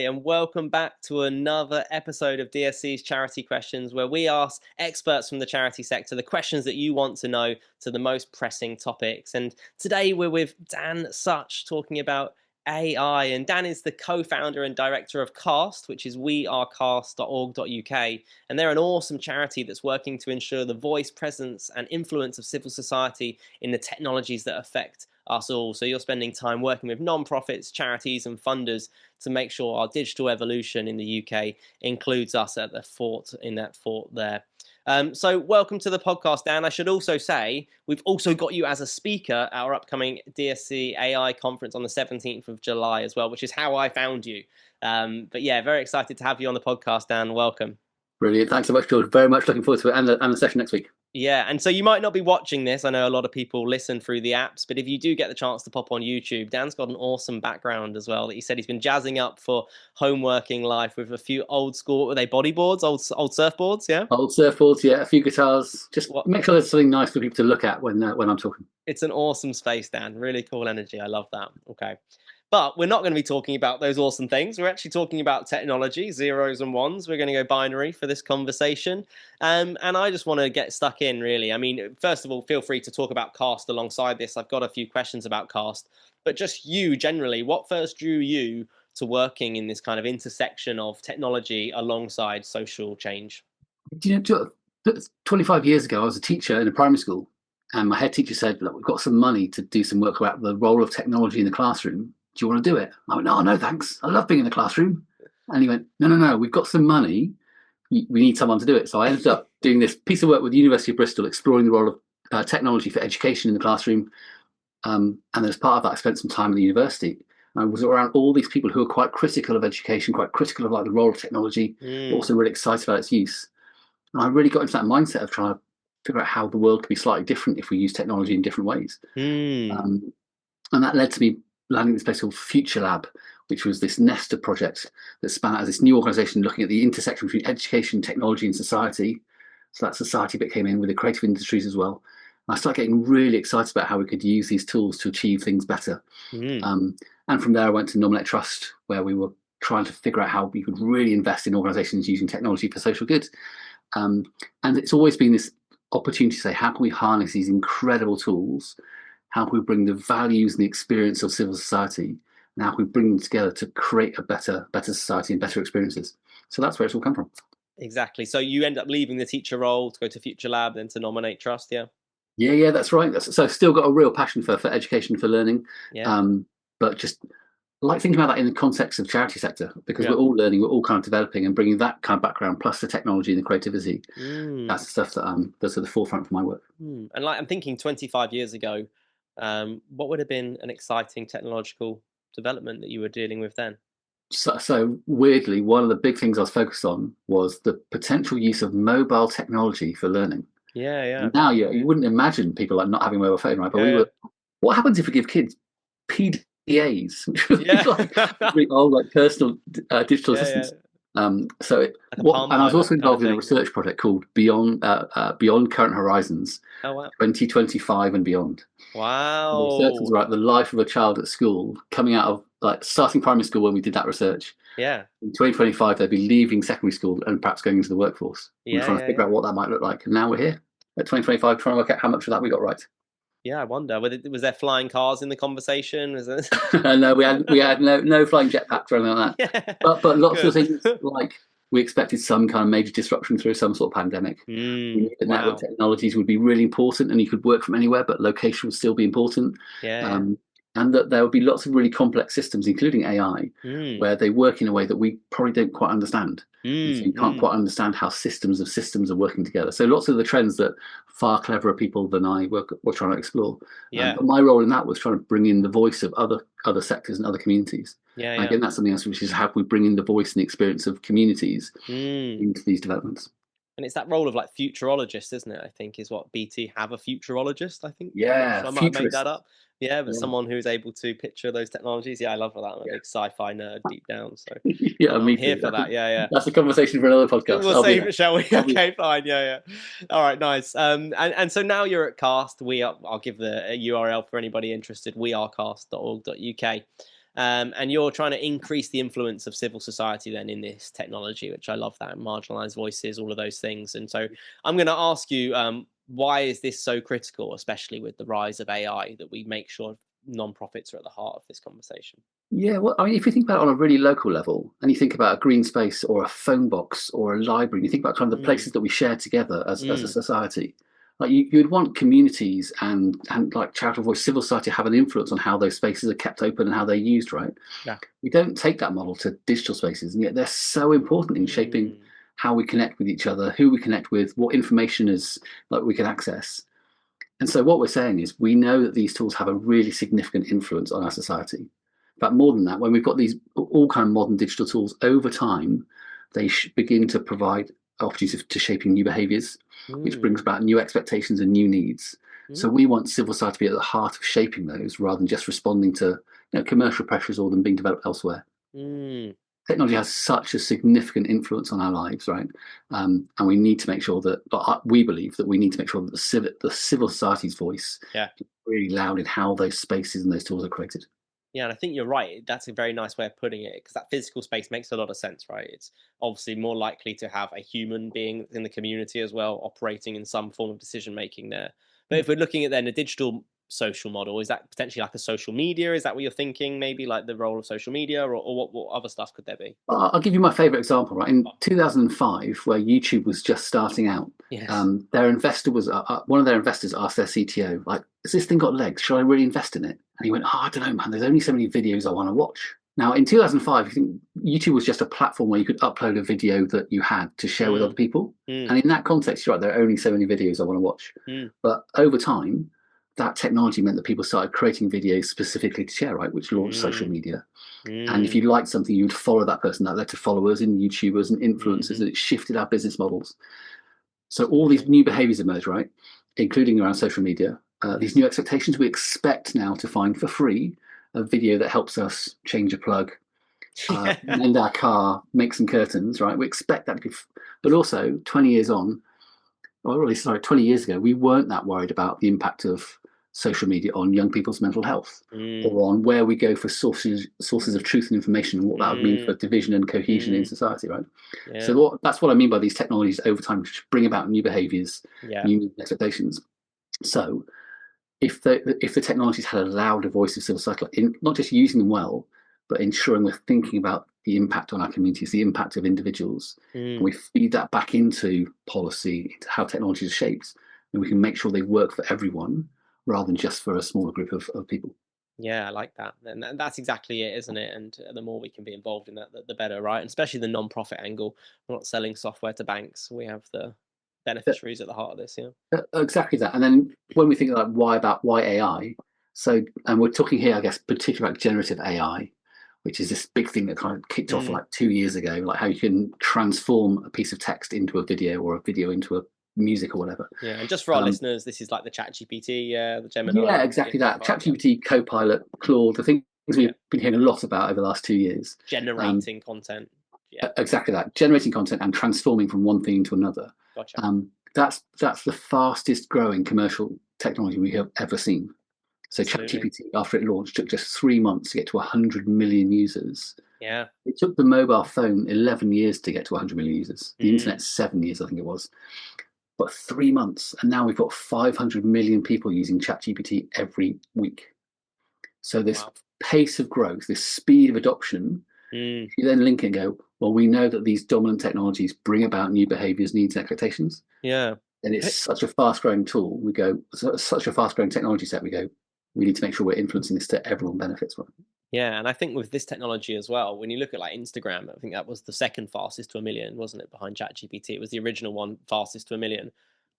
and welcome back to another episode of DSC's Charity Questions, where we ask experts from the charity sector the questions that you want to know to the most pressing topics. And today we're with Dan Such talking about AI, and Dan is the co-founder and director of CAST, which is wearecast.org.uk, and they're an awesome charity that's working to ensure the voice, presence and influence of civil society in the technologies that affect us all. So you're spending time working with non-profits, charities and funders to make sure our digital evolution in the UK includes us at the fort, in that fort there. So welcome to the podcast, Dan. I should also say, we've also got you as a speaker at our upcoming DSC AI conference on the 17th of July as well, which is how I found you. But yeah, very excited to have you on the podcast, Dan. Welcome. Brilliant. Thanks so much, George. Very much looking forward to it and the session next week. Yeah, and so you might not be watching this. I know a lot of people listen through the apps, but if you do get the chance to pop on YouTube, Dan's got an awesome background as well. That he said he's been jazzing up for home working life with a few old school, what were they, bodyboards, old surfboards, yeah? Old surfboards, yeah, a few guitars. Just make sure there's something nice for people to look at when I'm talking. It's an awesome space, Dan. Really cool energy. I love that. Okay. But we're not going to be talking about those awesome things. We're actually talking about technology, zeros and ones. We're going to go binary for this conversation. And I just want to get stuck in, really. I mean, first of all, feel free to talk about CAST alongside this. I've got a few questions about CAST. But just you, generally, what first drew you to working in this kind of intersection of technology alongside social change? 25 years ago, I was a teacher in a primary school. And my head teacher said, look, we've got some money to do some work about the role of technology in the classroom. Do you want to do it? I went, no, thanks. I love being in the classroom. And he went, no, we've got some money. We need someone to do it. So I ended up doing this piece of work with the University of Bristol, exploring the role of technology for education in the classroom. And as part of that, I spent some time at the university. I was around all these people who are quite critical of education, quite critical of like the role of technology, but also really excited about its use. And I really got into that mindset of trying to figure out how the world could be slightly different if we use technology in different ways. And that led to me landing this place called Future Lab, which was this Nesta project that span out as this new organisation looking at the intersection between education, technology and society. So that society bit came in with the creative industries as well. And I started getting really excited about how we could use these tools to achieve things better. And from there I went to Nominate Trust, where we were trying to figure out how we could really invest in organisations using technology for social good. And it's always been this opportunity to say, how can we harness these incredible tools? How can we bring the values and the experience of civil society, and how can we bring them together to create a better society and better experiences? So that's where it's all come from. Exactly. So you end up leaving the teacher role to go to Future Lab, then to Nominate Trust, yeah? Yeah, that's right. So I've still got a real passion for education, for learning, but just like thinking about that in the context of charity sector, because we're all learning, we're all kind of developing, and bringing that kind of background plus the technology and the creativity. That's the stuff that's at the forefront for my work. And like, I'm thinking 25 years ago, what would have been an exciting technological development that you were dealing with then? So weirdly, one of the big things I was focused on was the potential use of mobile technology for learning. Yeah. Now you wouldn't imagine people like not having a mobile phone, right? But what happens if we give kids PDAs, which would be like really old, like personal digital assistants? And I was also involved in a research project called Beyond Current Horizons, 2025 and beyond. Wow! The research was about the life of a child at school, coming out of like starting primary school when we did that research. Yeah. In 2025, they'd be leaving secondary school and perhaps going into the workforce. We're trying to figure out what that might look like. And now we're here at 2025, trying to work out how much of that we got right. Yeah, I wonder. Was there flying cars in the conversation? No, we had no flying jetpacks or anything like that. Yeah. But lots of things, like we expected some kind of major disruption through some sort of pandemic. We knew that network technologies would be really important, and you could work from anywhere, but location would still be important. And that there would be lots of really complex systems, including AI, where they work in a way that we probably don't quite understand. So you can't quite understand how systems are working together. So lots of the trends that far cleverer people than I were trying to explore. But my role in that was trying to bring in the voice of other sectors and other communities. Again, that's something else, which is how we bring in the voice and the experience of communities into these developments. And it's that role of like futurologist, isn't it? I think is what BT have, a futurologist, I think. Yeah, so I might make that up. Yeah, but someone who's able to picture those technologies. Yeah, I love that. I'm a big sci-fi nerd deep down. So I'm here for that. Yeah. That's a conversation for another podcast. We'll save it, shall we? Okay, fine. Yeah. All right, nice. And so now you're at CAST. I'll give the URL for anybody interested. wearecast.org.uk. And you're trying to increase the influence of civil society then in this technology, which I love that, marginalized voices, all of those things. And so I'm going to ask you, why is this so critical, especially with the rise of AI, that we make sure non-profits are at the heart of this conversation? Yeah, well, I mean, if you think about it on a really local level, and you think about a green space or a phone box or a library, and you think about kind of the Mm, places that we share together as a mm, society, like you'd want communities and like charitable voice, civil society have an influence on how those spaces are kept open and how they're used, right? yeah. We don't take that model to digital spaces, and yet they're so important in shaping Mm, how we connect with each other, who we connect with, what information is like we can access. And so what we're saying is we know that these tools have a really significant influence on our society. In fact, more than that, when we've got these all kind of modern digital tools over time, they begin to provide opportunities to shaping new behaviours, which mm, brings about new expectations and new needs. So mm, we want civil society to be at the heart of shaping those rather than just responding to commercial pressures or them being developed elsewhere. mm. Technology has such a significant influence on our lives, right? And we need to make sure that we believe that we need to make sure that the civil society's voice Yeah. is really loud in how those spaces and those tools are created. Yeah, and I think you're right. That's a very nice way of putting it, because that physical space makes a lot of sense, right? It's obviously more likely to have a human being in the community as well, operating in some form of decision making there. But if we're looking at then a digital social model, is that potentially like a social media? Is that what you're thinking? Maybe like the role of social media, or what other stuff could there be? I'll give you my favorite example. Right in 2005, where YouTube was just starting out, Yes. their investor was one of their investors asked their CTO, like, "Has this thing got legs? Should I really invest in it?" And he went, "Oh, I don't know, man. There's only so many videos I want to watch." Now, in 2005, I think YouTube was just a platform where you could upload a video that you had to share with other Mm, people. mm, And in that context, you're right, there are only so many videos I want to watch. mm, But over time, that technology meant that people started creating videos specifically to share, right, which launched social mm, media. And if mm, you liked something, you'd follow that person. That led to followers and YouTubers and influencers, mm, and it shifted our business models. So all these yeah. new behaviors emerge, right? Including around social media. These Yes. new expectations we expect now to find for free a video that helps us change a plug, Yeah. mend our car, make some curtains, right? We expect that to be, but also 20 years on, or really, sorry, 20 years ago, we weren't that worried about the impact of social media on young people's mental health Mm, or on where we go for sources of truth and information and what that would mean for mm, division and cohesion in mm, society, right? yeah. So that's what I mean by these technologies over time, which bring about new behaviors, Yeah. new expectations. So if the technologies had a louder voice of civil society, like in not just using them well, but ensuring we're thinking about the impact on our communities, the impact of individuals, and Mm. we feed that back into policy, into how technology is shaped, then we can make sure they work for everyone rather than just for a smaller group of people. Yeah, I like that, and that's exactly it, isn't it? And the more we can be involved in that, the better, right? And especially the non-profit angle. We're not selling software to banks. We have the beneficiaries at the heart of this. Yeah. Exactly that. And then when we think like why AI, so and we're talking here, I guess, particularly about generative AI, which is this big thing that kind of kicked off Mm. like 2 years ago, like how you can transform a piece of text into a video or a video into a music or whatever. Yeah, and just for our Um, listeners, this is like the ChatGPT, yeah, the Gemini, yeah, exactly that. Copilot, yeah, ChatGPT, Copilot, Claude, the things yeah, we've been hearing a lot about over the last 2 years. Um, generating content. Yeah, exactly that. Generating content and transforming from one thing into another. gotcha. That's the fastest growing commercial technology we have ever seen. So Absolutely. ChatGPT, after it launched, took just 3 months to get to 100 million users. Yeah. It took the mobile phone 11 years to get to 100 million users. The Mm. internet, 7 years, I think it was. But 3 months, and now we've got 500 million people using ChatGPT every week. So this Wow. pace of growth, this speed of adoption, Mm. if you then link it and go, well, we know that these dominant technologies bring about new behaviors, needs, and expectations. Yeah. And it's such a fast growing tool. We go, such a fast growing technology set. We go, we need to make sure we're influencing this to everyone benefits from. Yeah, and I think with this technology as well, when you look at like Instagram, I think that was the second fastest to a million, wasn't it? Behind ChatGPT, it was the original one fastest to a million.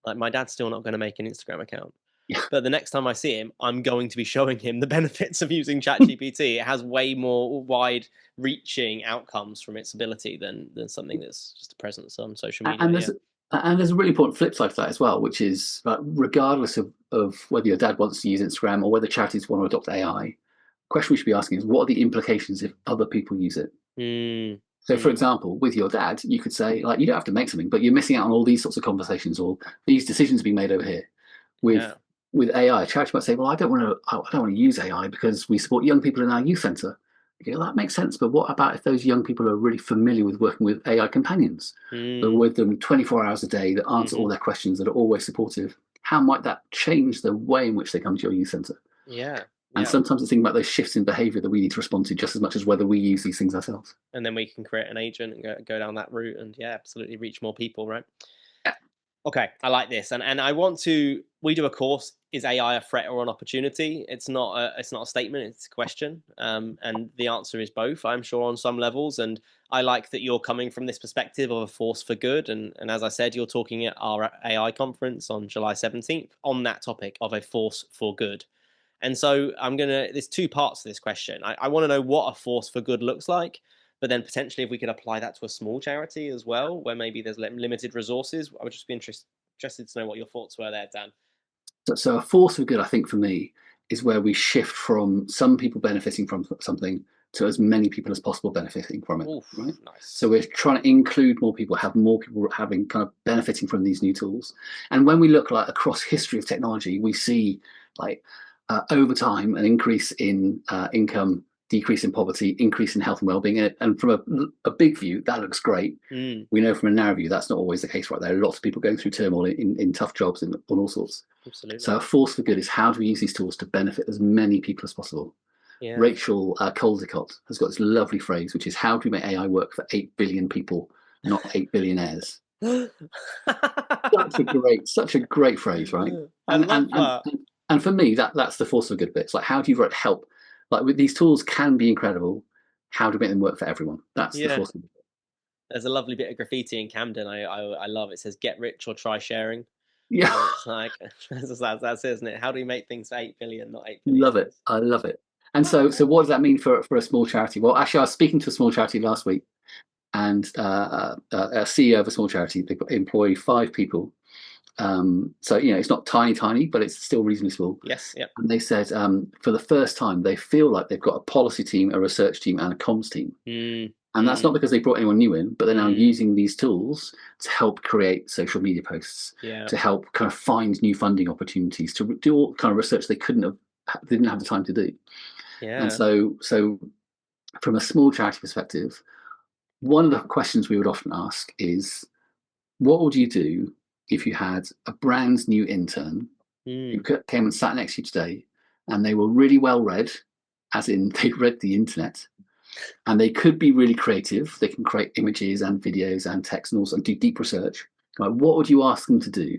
Like my dad's still not going to make an Instagram account, Yeah. but the next time I see him, I'm going to be showing him the benefits of using ChatGPT. It has way more wide-reaching outcomes from its ability than something that's just a presence on social media. And Yeah. there's a really important flip side to that as well, which is regardless of whether your dad wants to use Instagram or whether charities want to adopt AI, the question we should be asking is what are the implications if other people use it? Mm, So, for mm, example, with your dad, you could say, like, you don't have to make something, but you're missing out on all these sorts of conversations or these decisions being made over here. With yeah. with AI, a charity might say, well, I don't want to use AI because we support young people in our youth centre. You go, that makes sense. But what about if those young people are really familiar with working with AI companions? They're Mm, with them 24 hours a day, that answer hmm. all their questions, that are always supportive. How might that change the way in which they come to your youth centre? Yeah, And yeah. sometimes it's thinking about those shifts in behaviour that we need to respond to just as much as whether we use these things ourselves. And then we can create an agent and go down that route, and yeah, absolutely reach more people, right? Yeah. Okay, I like this, and I want to. We do a course. Is AI a threat or an opportunity? It's not a statement. It's a question, and the answer is both. I'm sure on some levels, and I like that you're coming from this perspective of a force for good. And as I said, you're talking at our AI conference on July 17th on that topic of a force for good. And so there's two parts to this question. I want to know what a force for good looks like, but then potentially if we could apply that to a small charity as well, where maybe there's limited resources. I would just be interested to know what your thoughts were there, Dan. So a force for good, I think, for me, is where we shift from some people benefiting from something to as many people as possible benefiting from it, right? Oof, So nice. we're trying to include more people, have more people having kind of benefiting from these new tools. And when we look like across history of technology, we see like over time an increase in income, decrease in poverty, increase in health and well-being. And from a big view, that looks great. Mm, We know from a narrow view that's not always the case, right? There are lots of people going through turmoil in tough jobs and on all sorts. absolutely. So a force for good is how do we use these tools to benefit as many people as possible? Yeah. Rachel Caldicott has got this lovely phrase, which is how do we make AI work for 8 billion people, not 8 billionaires? Such a great phrase, right? I And love that. and for me, that's the force for good bit. It's like how do you help? Like with these tools can be incredible. How do we make them work for everyone? That's the Yeah. force for good. There's a lovely bit of graffiti in Camden. I love it. It says "Get rich or try sharing," Yeah, and it's like that's it, isn't it? How do we make things for 8 billion, not eight love it. billionaires? I love it. And so what does that mean for a small charity? Well, actually, I was speaking to a small charity last week, and a CEO of a small charity. They employ 5 people. So it's not tiny, tiny, but it's still reasonably small. Yes. Yep. And they said for the first time they feel like they've got a policy team, a research team, and a comms team. Mm, And that's not mm, because they brought anyone new in, but they're now mm. using these tools to help create social media posts, Yeah. to help kind of find new funding opportunities, to do all kind of research they didn't have the time to do. And Yeah. so from a small charity perspective, one of the questions we would often ask is, what would you do if you had a brand new intern who Mm, came and sat next to you today and they were really well read, as in they'd read the internet, and they could be really creative. They can create images and videos and text and also do deep research. Like, what would you ask them to do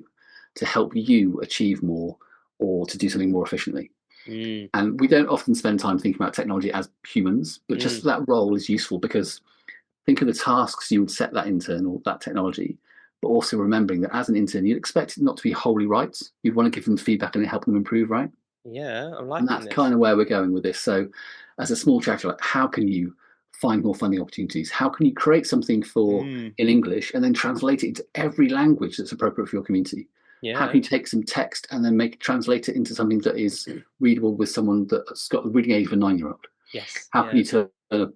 to help you achieve more or to do something more efficiently? mm, And we don't often spend time thinking about technology as humans, but just mm. that role is useful because think of the tasks you would set that intern or that technology, but also remembering that as an intern, you'd expect it not to be wholly right. You'd want to give them feedback and help them improve, right? Yeah. I'm And liking that's kind this. of where we're going with this. So, as a small charity, like, how can you find more funding opportunities? How can you create something for Mm, in English and then translate it into every language that's appropriate for your community? How can yeah. you take some text and then translate it into something that is readable with someone that's got the reading age of a 9-year-old? Yes. How can Yeah. you turn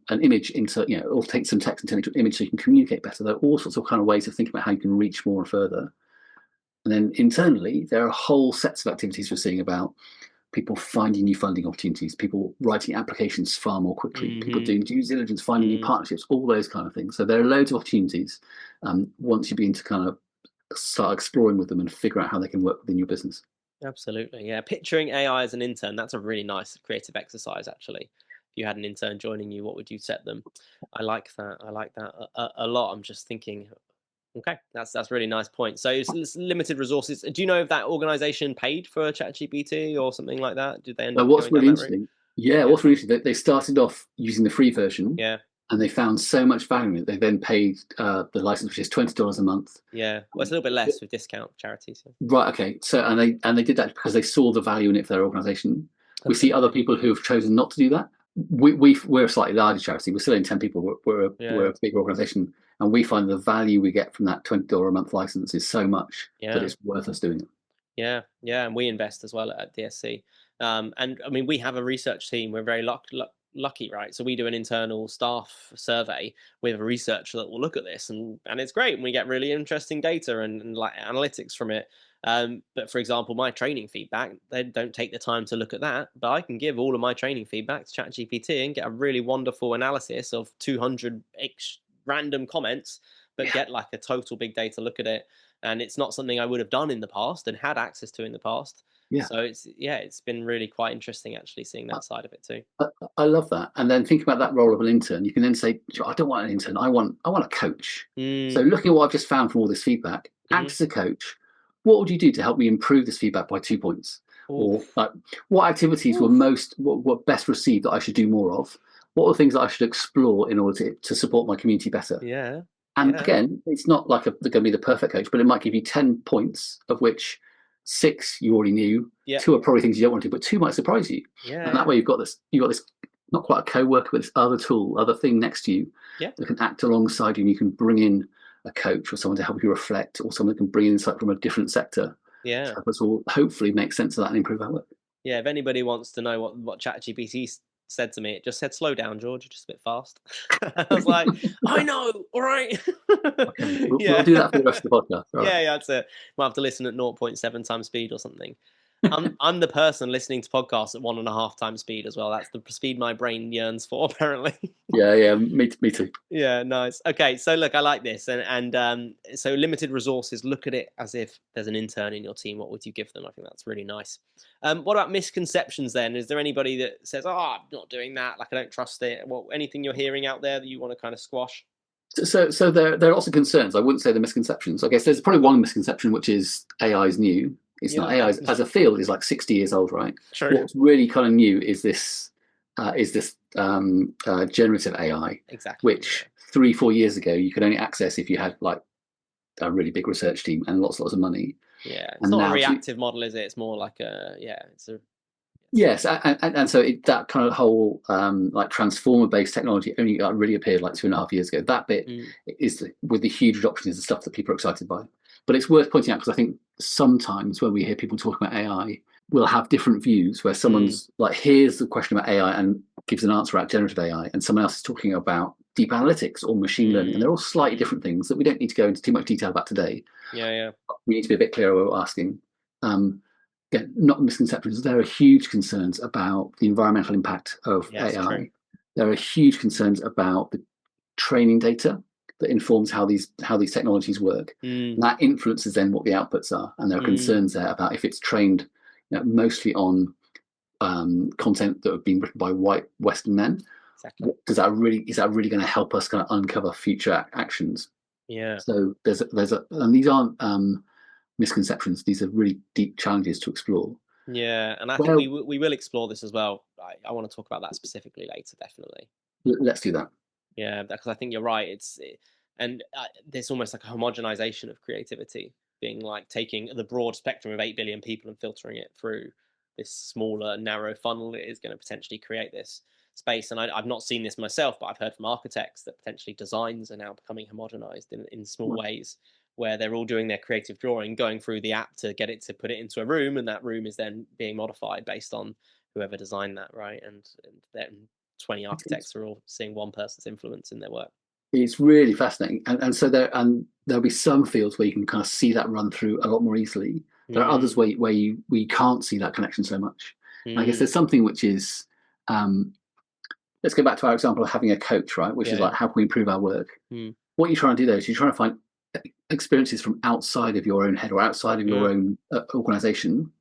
an image into, or take some text and turn it into an image so you can communicate better? There are all sorts of kind of ways of thinking about how you can reach more and further. And then internally, there are whole sets of activities we're seeing about people finding new funding opportunities, people writing applications far more quickly, people Mm-hmm. doing due diligence, finding new Mm, partnerships, all those kind of things. So there are loads of opportunities once you begin to kind of start exploring with them and figure out how they can work within your business. absolutely. Yeah. Picturing AI as an intern. That's a really nice creative exercise. Actually, if you had an intern joining you, what would you set them? I like that. I like that a lot. I'm just thinking. Okay, that's a really nice point. So it's limited resources. Do you know if that organization paid for ChatGPT or something like that? Did they end But up what's going down really that route? interesting, yeah, Yeah, what's really interesting, they started off using the free version yeah, and they found so much value in it. They then paid the license, which is $20 a month. yeah. Well, it's a little bit less with discount charities. Yeah. Right. Okay. So and they did that because they saw the value in it for their organisation. We see other Absolutely. people who have chosen not to do that. We're a slightly larger charity. We're still only 10 people. We're Yeah, a big organisation, and we find the value we get from that $20 a month license is so much that yeah. it's worth us doing it. Yeah, yeah, and we invest as well at DSC. And I mean, we have a research team. We're very lucky, right? So we do an internal staff survey with a researcher that will look at this, and it's great. And we get really interesting data and like analytics from it. But for example, my training feedback, they don't take the time to look at that, but I can give all of my training feedback to ChatGPT and get a really wonderful analysis of 200 random comments, but Yeah. get like a total big data look at it. And it's not something I would have done in the past and had access to in the past. Yeah. So it's been really quite interesting actually seeing I, that side of it too. I, I love that. And then think about that role of an intern. You can then say, I don't want an intern. I want a coach. So Mm, looking at what I've just found from all this feedback, act hmm. as a coach. What would you do to help me improve this feedback by 2 points? Or Oof. like, what activities were Oof. what best received that I should do more of? What are the things that I should explore in order to support my community better? Yeah. And Yeah. again, it's not like they're going to be the perfect coach, but it might give you 10 points, of which 6 you already knew, Yeah. 2 are probably things you don't want to, but 2 might surprise you. Yeah. And that Yeah. way you've got this not quite a co-worker, but this other tool, other thing next to you Yeah. that can act alongside you, and you can bring in a coach or someone to help you reflect, or someone that can bring insight from a different sector to Yeah. help us all hopefully make sense of that and improve our work. Yeah, if anybody wants to know what ChatGPT said to me, it just said, "Slow down, George. You're just a bit fast." I was like, "I know. All right." Okay, we'll Yeah. do that for the rest of the podcast. All right. Yeah, that's it. Might have to listen at 0.7 times speed or something. I'm the person listening to podcasts at 1.5 times speed as well. That's the speed my brain yearns for, apparently. Yeah, yeah, me too. Yeah, nice. Okay, so look, I like this, and so limited resources. Look at it as if there's an intern in your team. What would you give them? I think that's really nice. What about misconceptions? Then, is there anybody that says, "Oh, I'm not doing that. Like, I don't trust it." Well, anything you're hearing out there that you want to kind of squash? So there are lots of concerns. I wouldn't say the misconceptions. I guess there's probably one misconception, which is AI is new. It's Yeah, not. AI as a field is like 60 years old, right? true. What's really kind of new is this generative AI, Exactly. Yeah, which 3-4 years ago you could only access if you had like a really big research team and lots of money. yeah. It's And not a now, reactive model, is it? It's more like a yeah. It's a yes, and so that kind of whole like transformer-based technology only really appeared like 2.5 years ago. That bit mm, is with the huge adoption is the stuff that people are excited by. But it's worth pointing out because I think sometimes when we hear people talking about AI, we'll have different views where mm, someone's like, here's the question about AI and gives an answer about generative AI, and someone else is talking about deep analytics or machine learning, and they're all slightly mm. different things that we don't need to go into too much detail about today. Yeah, yeah, We need to be a bit clearer what we're asking. Um, Again, not misconceptions. There are huge concerns about the environmental impact of yes, true. AI. There are huge concerns about the training data that informs how these technologies work. Mm, And that influences then what the outputs are. And there are mm, concerns there about if it's trained mostly on content that have been written by white Western men. exactly. Is that really going to help us kind of uncover future actions? Yeah. So and these aren't misconceptions. These are really deep challenges to explore. Yeah, and I think Well, we will explore this as well. I want to talk about that specifically later, definitely. let's do that. Yeah, because I think you're right. And there's almost like a homogenization of creativity, being like taking the broad spectrum of 8 billion people and filtering it through this smaller, narrow funnel that is going to potentially create this space. And I've not seen this myself, but I've heard from architects that potentially designs are now becoming homogenized in small ways, where they're all doing their creative drawing, going through the app to get it to put it into a room, and that room is then being modified based on whoever designed that, right? And then 20 It's, architects are all seeing one person's influence in their work. it's really fascinating, and so there'll be some fields where you can kind of see that run through a lot more easily. There are others Mm, where you can't see that connection so much. And I guess mm, there's something which is um, let's go back to our example of having a coach, right? Which yeah, is yeah. like how can we improve our work? Mm, What you're trying to do there is you're trying to find experiences from outside of your own head or outside of your mm, own organization.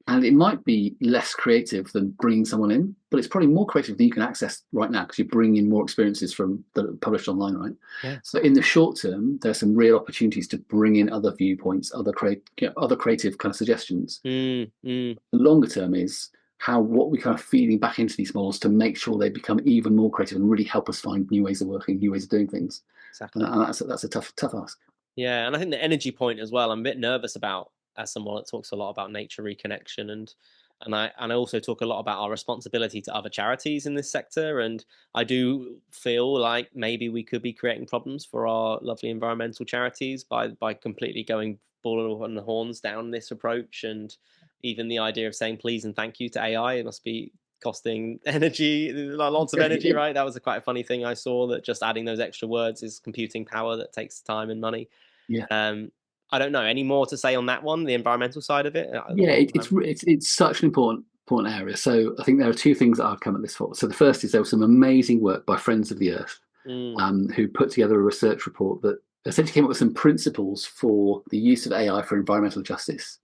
And it might be less creative than bringing someone in, but it's probably more creative than you can access right now because you're bringing in more experiences from that are published online, right? yeah. So in the short term, there's some real opportunities to bring in other viewpoints, other creative kind of suggestions. Mm, mm, The longer term is what we kind of feeding back into these models to make sure they become even more creative and really help us find new ways of working, new ways of doing things. And, exactly. and that's a tough ask. Yeah, and I think the energy point as well. I'm a bit nervous about as someone that talks a lot about nature reconnection, and I also talk a lot about our responsibility to other charities in this sector. And I do feel like maybe we could be creating problems for our lovely environmental charities by completely going bull on the horns down this approach. And even the idea of saying please and thank you to AI, it must be costing energy, lots of energy, right? That was a quite a funny thing I saw, that just adding those extra words is computing power that takes time and money. Yeah. Um, I don't know, any more to say on that one, the environmental side of it? Yeah, it's such an important area. So I think there are two things that I've come at this for. So the first is there was some amazing work by Friends of the Earth, Mm, who put together a research report that essentially came up with some principles for the use of AI for environmental justice.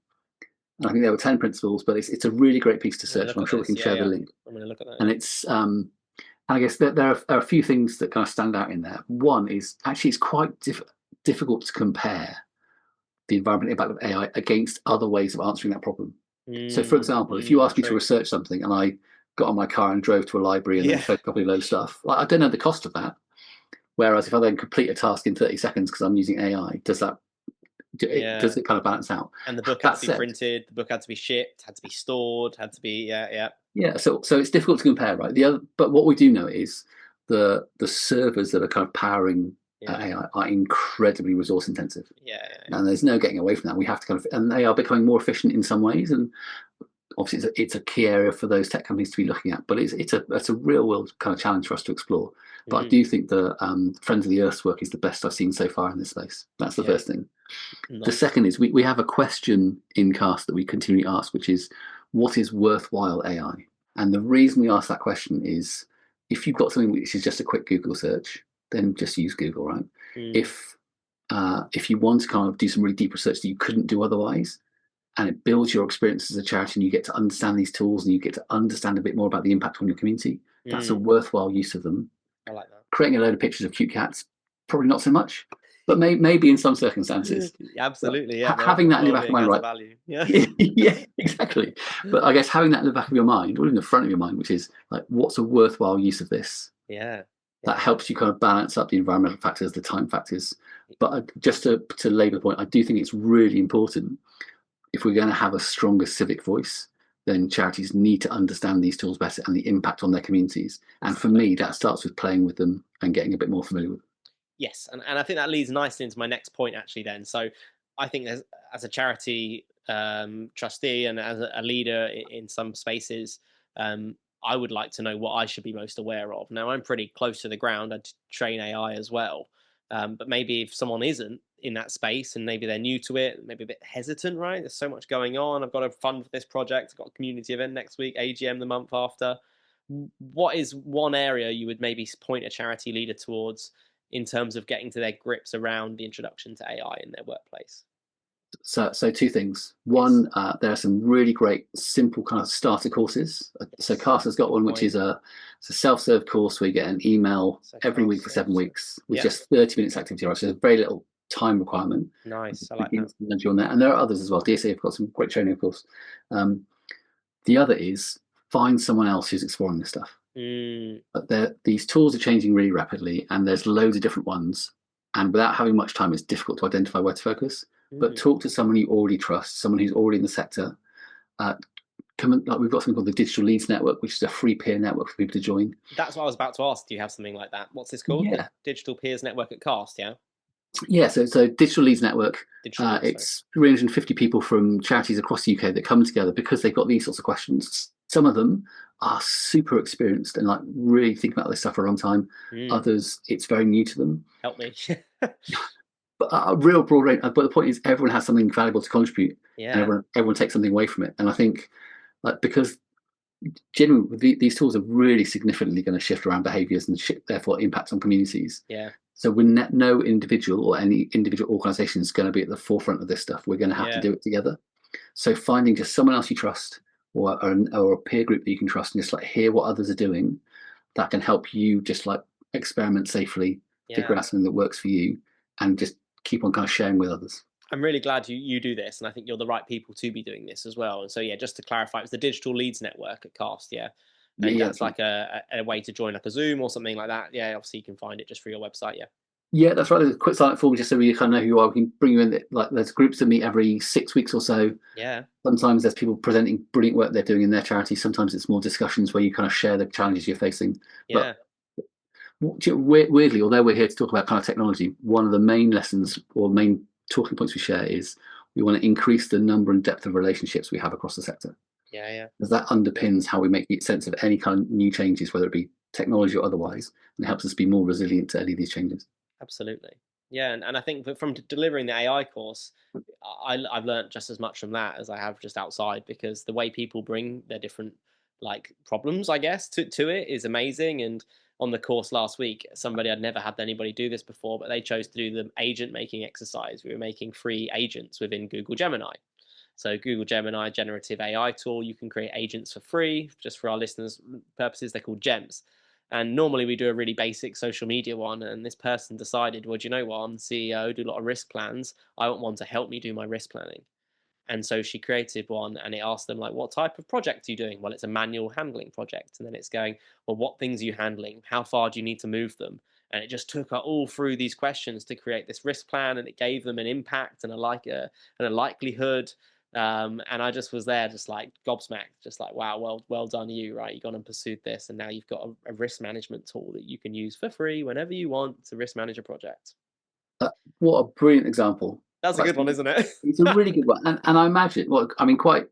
And I think there were 10 principles, but it's a really great piece to I'm gonna search, look and I'm at sure we this. can Yeah, share the yeah. link. I'm gonna look at that. And it's I guess there are a few things that kind of stand out in there. One is actually it's quite difficult to compare the environmental impact of AI against other ways of answering that problem. So, for example, if you asked me to True. research something and I got on my car and drove to a library and then Yeah, photocopied a load of stuff, like, I don't know the cost of that. Whereas if I then complete a task in 30 seconds because I'm using AI, yeah. does it kind of balance out? And the book had That to be said, printed, the book had to be shipped, had to be stored, had to be yeah. yeah, so it's difficult to compare, right? But what we do know is the servers that are kind of powering Yeah. AI are incredibly resource intensive, Yeah. and there's no getting away from that. We have to kind of, and they are becoming more efficient in some ways, and obviously it's a key area for those tech companies to be looking at. But it's a real world kind of challenge for us to explore. But I Mm, do think the Friends of the Earth's work is the best I've seen so far in this space. That's the yeah. first thing. The Nice. second is we have a question in Cast that we continually ask, which is, what is worthwhile AI? And the reason we ask that question is, if you've got something which is just a quick Google search, then just use Google, right? Mm, If you want to kind of do some really deep research that you couldn't do otherwise, and it builds your experience as a charity, and you get to understand these tools, and you get to understand a bit more about the impact on your community, that's a mm, worthwhile use of them. I like that. Creating a load of pictures of cute cats, probably not so much, but maybe in some circumstances. But Absolutely, yeah. having that in the back of Well-being my mind, has a right? value. Yeah. Yeah, exactly. But I guess having that in the back of your mind, or in the front of your mind, which is like, what's a worthwhile use of this? Yeah. That Yeah. helps you kind of balance up the environmental factors, the time factors. But just to labour the point, I do think it's really important, if we're going to have a stronger civic voice, then charities need to understand these tools better and the impact on their communities. And for me, that starts with playing with them and getting a bit more familiar with them. Yes, and I think that leads nicely into my next point actually then. So I think as a charity trustee and as a leader in some spaces, I would like to know what I should be most aware of. Now I'm pretty close to the ground. I train AI as well, but maybe if someone isn't in that space and maybe they're new to it, maybe a bit hesitant, right? There's so much going on. I've got to fund this project. I've got a community event next week, AGM the month after. What is one area you would maybe point a charity leader towards in terms of getting to their grips around the introduction to AI in their workplace? So two things. Yes. One, there are some really great, simple kind of starter courses. So Yes. CAST has got one, Good which point. is it's a self-serve course where you get an email So every week cast for 7 weeks with yeah. just 30 minutes activity. Right? So there's very little time requirement. Nice. I like that. Begins to nudge you on that. And there are others as well. DSA have got some great training, of course. The other is, find someone else who's exploring this stuff. Mm, But these tools are changing really rapidly, and there's loads of different ones. And without having much time, it's difficult to identify where to focus. But mm. talk to someone you already trust, someone who's already in the sector. Uh, we've got something called the Digital Leads Network, which is a free peer network for people to join. That's what I was about to ask. Do you have something like that? What's this called? The Yeah, Digital Peers Network at Cast, yeah? yeah. So Digital Leads Network, Digital Leads, sorry. it's 350 people from charities across the UK that come together because they've got these sorts of questions. Some of them are super experienced and like really think about this stuff for a long time. Mm, Others, it's very new to them. help me. But a real broad range. But the point is, everyone has something valuable to contribute, and Yeah. everyone takes something away from it. And I think, like, because genuinely these tools are really significantly going to shift around behaviours and therefore impact on communities. Yeah. So when no individual or any individual organisation is going to be at the forefront of this stuff, we're going to have to Yeah. do it together. So finding just someone else you trust, or a peer group that you can trust, and just like hear what others are doing, that can help you just like experiment safely, Yeah. figure out something that works for you, and just keep on kind of sharing with others. I'm really glad you do this, and I think you're the right people to be doing this as well. And so, yeah, just to clarify, it's the Digital Leads Network at Cast, yeah, Yeah, and yeah, that's that's right. like a way to join like a Zoom or something like that. Yeah, obviously you can find it just through your website. Yeah, Yeah, that's right. There's a quick sign up form just so we kind of know who you are. We can bring you in. Like, there's groups that meet every 6 weeks or so. yeah, Sometimes there's people presenting brilliant work they're doing in their charity. Sometimes it's more discussions where you kind of share the challenges you're facing. But yeah. weirdly, although we're here to talk about kind of technology, one of the main lessons or main talking points we share is we want to increase the number and depth of relationships we have across the sector, Yeah, yeah, because that underpins how we make sense of any kind of new changes, whether it be technology or otherwise, and it helps us be more resilient to any of these changes. absolutely. Yeah, and I think that from delivering the AI course, I've learned just as much from that as I have just outside, because the way people bring their different like problems, I guess, to it is amazing. And on the course last week, somebody I'd never had anybody do this before, but they chose to do the agent making exercise. We were making free agents within Google Gemini. So Google Gemini generative AI tool, you can create agents for free. Just for our listeners' purposes, they're called gems. And normally we do a really basic social media one. And this person decided, well, do you know what? I'm the CEO, do a lot of risk plans. I want one to help me do my risk planning. And so she created one, and it asked them, like, what type of project are you doing? Well, it's a manual handling project. And then it's going, well, what things are you handling? How far do you need to move them? And it just took her all through these questions to create this risk plan, and it gave them an impact and a likelihood. And I just was there, just like gobsmacked, just like, wow, well done you, right? You gone and pursued this, and now you've got a risk management tool that you can use for free whenever you want to risk manage a project. What a brilliant example. That's a good one, isn't it? It's a really good one. And I imagine, well, I mean, quite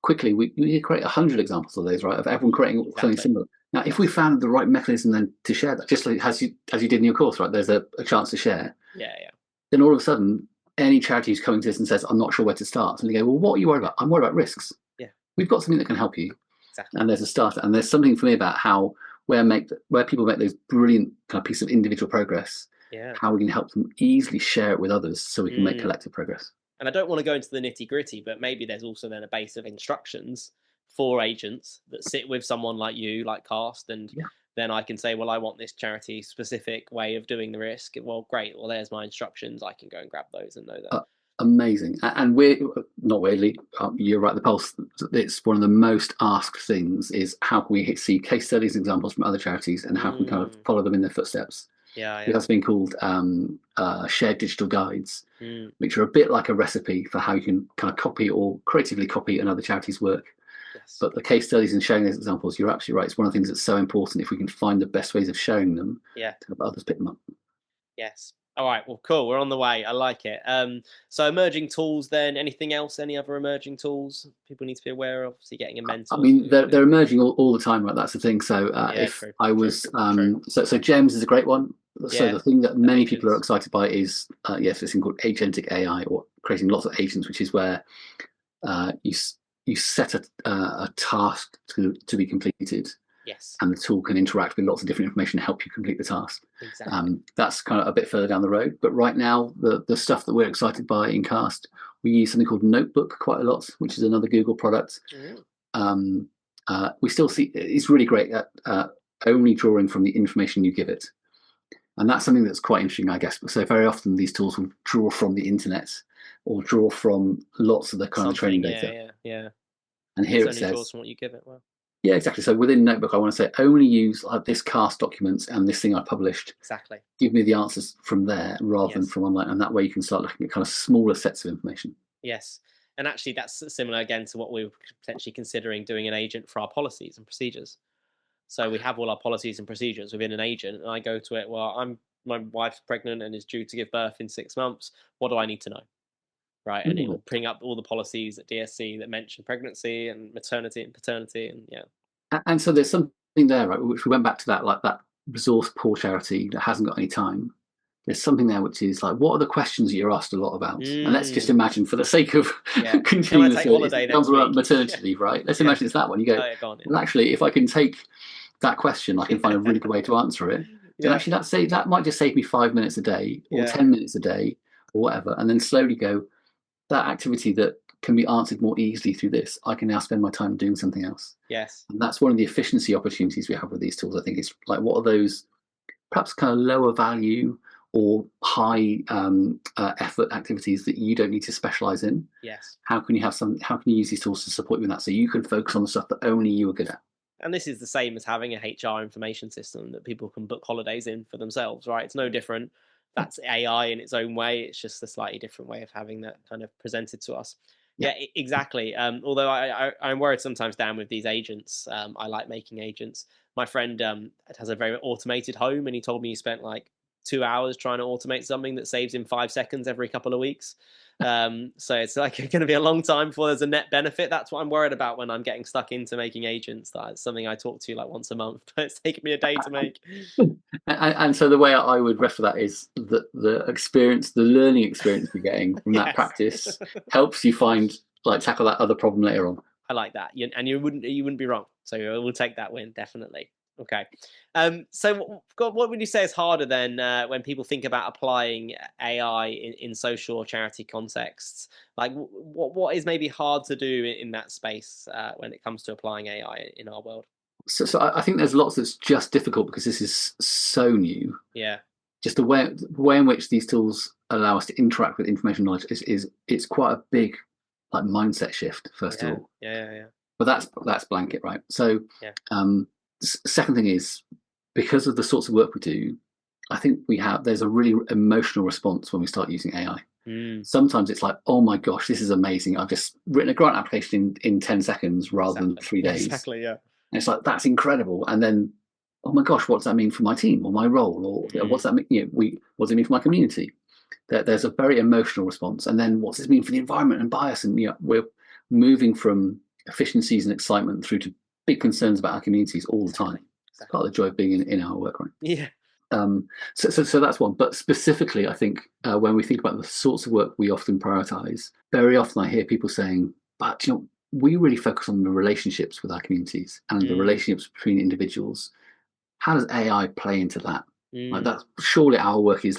quickly, we create 100 examples of those, right? Of everyone creating something Exactly. similar. Now, if we Yes. found the right mechanism then to share that, just like as you did in your course, right? There's a chance to share. Yeah, yeah. Then all of a sudden, any charity who's coming to us and says, "I'm not sure where to start," and they go, "Well, what are you worried about?" "I'm worried about risks." Yeah, We've got something that can help you, exactly. and there's a start. And there's something for me about how where people make those brilliant kind of piece of individual progress, Yeah. how we can help them easily share it with others, so we can make Mm. collective progress. And I don't want to go into the nitty gritty, but maybe there's also then a base of instructions for agents that sit with someone like you, like Cast, and Yeah. then I can say, well, I want this charity specific way of doing the risk. Well, great. Well, there's my instructions. I can go and grab those and know that. Amazing. And we're not weirdly, you're right, the pulse, it's one of the most asked things is how can we see case studies and examples from other charities, and how can we kind of Mm. follow them in their footsteps. Yeah, It yeah. has been called shared digital guides, Mm. which are a bit like a recipe for how you can kind of copy or creatively copy another charity's work. Yes. But the case studies and sharing those examples, you're absolutely right. It's one of the things that's so important if we can find the best ways of sharing them Yeah. to help others pick them up. Yes. All right. Well, cool. We're on the way. I like it. So emerging tools. Then anything else? Any other emerging tools people need to be aware of? So you're getting a I mentor. mean, they're emerging all the time, right? That's the thing. So Yeah. if True. I True. was, True. so GEMS is a great one. So Yeah. the thing that The many people are agents. excited by is, yes, this thing called agentic AI, or creating lots of agents, which is where you set a task to be completed, Yes. and the tool can interact with lots of different information to help you complete the task. Exactly. That's kind of a bit further down the road. But right now, the stuff that we're excited by in Cast, we use something called Notebook quite a lot, which is another Google product. Mm. Um, we still see it's really great at only drawing from the information you give it. And that's something that's quite interesting, I guess. So very often these tools will draw from the internet or draw from lots of the kind of training Something. Yeah. data. Yeah. Yeah. And And it's here it only draws says, from what you give it. Well. yeah, exactly. So within Notebook, I want to say only use this Cast documents and this thing I published. Exactly. Give me the answers from there rather than Yes. from online. And that way you can start looking at kind of smaller sets of information. Yes. And actually, that's similar again to what we were potentially considering doing an agent for our policies and procedures. So we have all our policies and procedures within an agent, and I go to it. Well, my wife's pregnant and is due to give birth in 6 months. What do I need to know? Right, and it Ooh. will bring up all the policies at DSC that mention pregnancy and maternity and paternity, and yeah. And so there's something there, right? Which we went back to that, like that resource poor charity that hasn't got any time. There's something there which is like, what are the questions that you're asked a lot about? And let's just Mm, imagine, for the sake of yeah. Can I continuing the take series, holiday it comes next about week? maternity Yeah. leave, right? Let's Yeah. imagine it's that one. You go, Oh yeah, go on. well, actually, if I can take that question, I can find a really good way to answer it. Then Yeah. actually, that might just save me 5 minutes a day or Yeah. 10 minutes a day or whatever, and then slowly go, that activity that can be answered more easily through this, I can now spend my time doing something else. Yes. And that's one of the efficiency opportunities we have with these tools. I think it's like, what are those perhaps kind of lower value or high effort activities that you don't need to specialize in? Yes. How can you use these tools to support you in that, so you can focus on the stuff that only you are good at? And this is the same as having a HR information system that people can book holidays in for themselves, right? It's no different. That's AI in its own way. It's just a slightly different way of having that kind of presented to us. Yeah. Yeah, exactly. Although I'm worried sometimes, Dan, with these agents. I like making agents. My friend has a very automated home, and he told me he spent like 2 hours trying to automate something that saves him 5 seconds every couple of weeks. So it's like going to be a long time before there's a net benefit. That's what I'm worried about when I'm getting stuck into making agents. That's something I talk to like once a month, but it's taking me a day to make. And so the way I would refer that is that the experience, the learning experience you're getting from that Yes. practice helps you tackle that other problem later on. I like that, and you wouldn't be wrong. So we'll take that win definitely. Okay. So what would you say is harder then when people think about applying AI in social or charity contexts? Like, what is maybe hard to do in that space when it comes to applying AI in our world? So I think there's lots that's just difficult because this is so new. Yeah. Just the way in which these tools allow us to interact with information knowledge is it's quite a big like mindset shift first of all. Yeah. But that's blanket, right? So Yeah. second thing is, because of the sorts of work we do, I think there's a really emotional response when we start using AI. Sometimes it's like, oh my gosh, this is amazing. I've just written a grant application in 10 seconds rather than 3 days. Exactly, yeah. And it's like, that's incredible. And then, oh my gosh, what does that mean for my team or my role? Or what's that mean? What does it mean for my community? There's a very emotional response. And then what does it mean for the environment and bias? And we're moving from efficiencies and excitement through to big concerns about our communities all the time. It's part of the joy of being in our work, right? Yeah. So that's one. But specifically, I think when we think about the sorts of work we often prioritize, very often I hear people saying, but we really focus on the relationships with our communities and the relationships between individuals. How does AI play into that? Like that, surely our work is